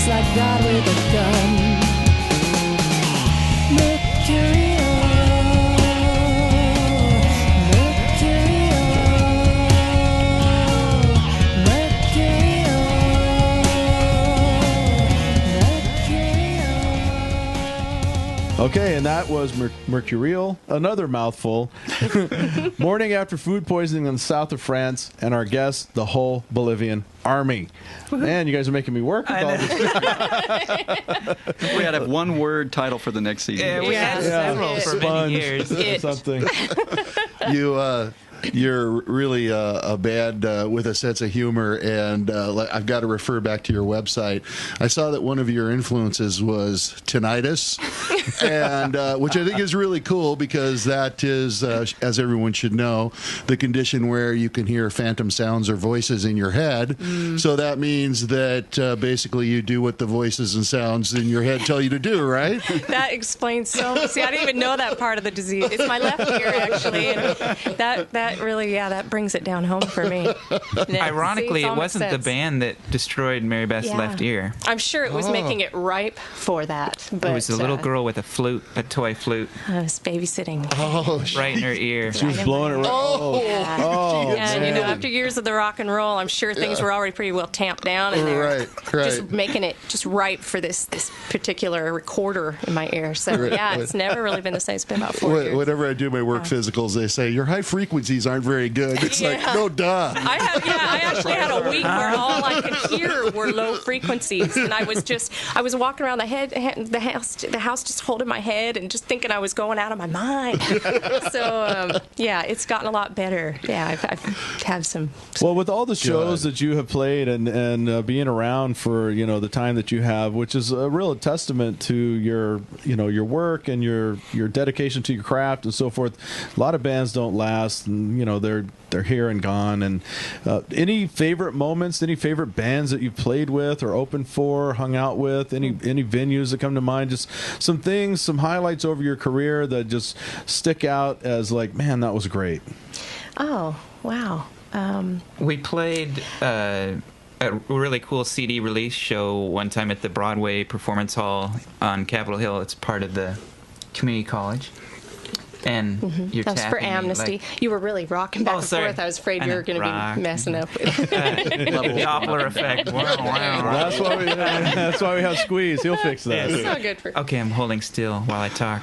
It's like God with a gun. Mercurial, Okay, and that was Mercurial, another mouthful. Morning after food poisoning in the south of France, and our guest, the whole Bolivian army. Man, you guys are making me work with all this. We had a one-word title for the next season. Yeah, we had several for many years. Something. You're really a band with a sense of humor, and I've got to refer back to your website. I saw that one of your influences was tinnitus, and which I think is really cool because that is, as everyone should know, the condition where you can hear phantom sounds or voices in your head. So that means that basically you do what the voices and sounds in your head tell you to do, right? That explains so much. See, I didn't even know that part of the disease. It's my left ear, actually. And that really, that brings it down home for me. Yeah, Ironically, see, it wasn't the band that destroyed Mary Beth's left ear. I'm sure it was making it ripe for that. But, It was a little girl with a flute, a toy flute, I was babysitting. right in her ear. She was blowing it right. And, after years of the rock and roll, I'm sure things were already pretty well tamped down in there. Right. Just making it just ripe for this particular recorder in my ear. So, it's never really been the same. It's been about 4 years. Whenever I do my work physicals, they say, your high frequencies aren't very good. It's like, no, duh. I actually had a week where all I could hear were low frequencies, and I was walking around the house just holding my head and just thinking I was going out of my mind. So it's gotten a lot better. Yeah, I've had some. Well, with all the shows that you have played and being around for the time that you have, which is a real testament to your work and your dedication to your craft and so forth. A lot of bands don't last, and they're here and gone. And any favorite moments, any favorite bands that you've played with or opened for, hung out with, any venues that come to mind? Just some things, some highlights over your career that just stick out as like, man, that was great. Oh, wow. We played a really cool CD release show one time at the Broadway Performance Hall on Capitol Hill. It's part of the community college. And you're That's for tapping me, Amnesty. like, You were really rocking back and sorry. forth. I was afraid you were going to Rock. be messing up with Doppler effect. Wow. That's why we have Squeeze. He'll fix that. It's so good for Okay, I'm holding still while I talk.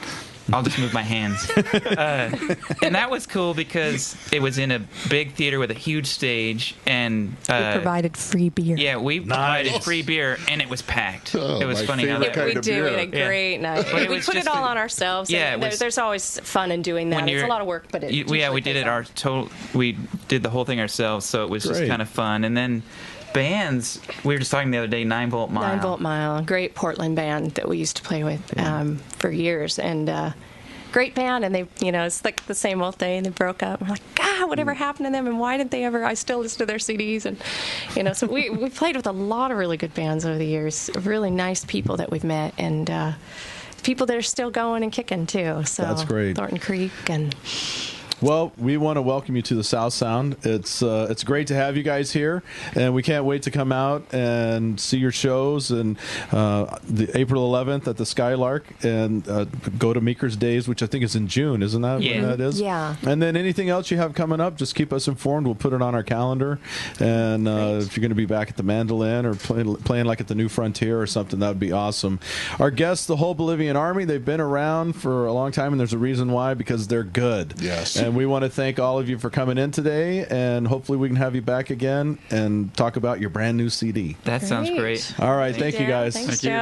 I'll just move my hands. And that was cool because it was in a big theater with a huge stage. And we provided free beer. Yeah, we provided free beer, and it was packed. It was funny how that We did. We had a great night. But We put it all on ourselves. Yeah, and there's always fun in doing that. It's a lot of work, but we did it. We did the whole thing ourselves, so it was just kind of fun. And then bands, we were just talking the other day, 9 Volt Mile. 9 Volt Mile, a great Portland band that we used to play with for years, and great band. And they, it's like the same old thing. They broke up. We're like, God, whatever happened to them, and why didn't they ever? I still listen to their CDs, and so we played with a lot of really good bands over the years. Really nice people that we've met, and people that are still going and kicking too. So that's great. Thornton Creek and. Well, we want to welcome you to the South Sound. It's great to have you guys here, and we can't wait to come out and see your shows. And the April 11th at the Skylark, and go to Meeker's Days, which I think is in June, isn't that when that is? Yeah. And then anything else you have coming up, just keep us informed. We'll put it on our calendar. And if you're going to be back at the Mandolin or playing like at the New Frontier or something, that would be awesome. Our guests, the whole Bolivian Army, they've been around for a long time, and there's a reason why, because they're good. Yes. And we want to thank all of you for coming in today, and hopefully we can have you back again and talk about your brand new CD. That sounds great. All right. Thank you, guys. Thanks, Thank you. Joe.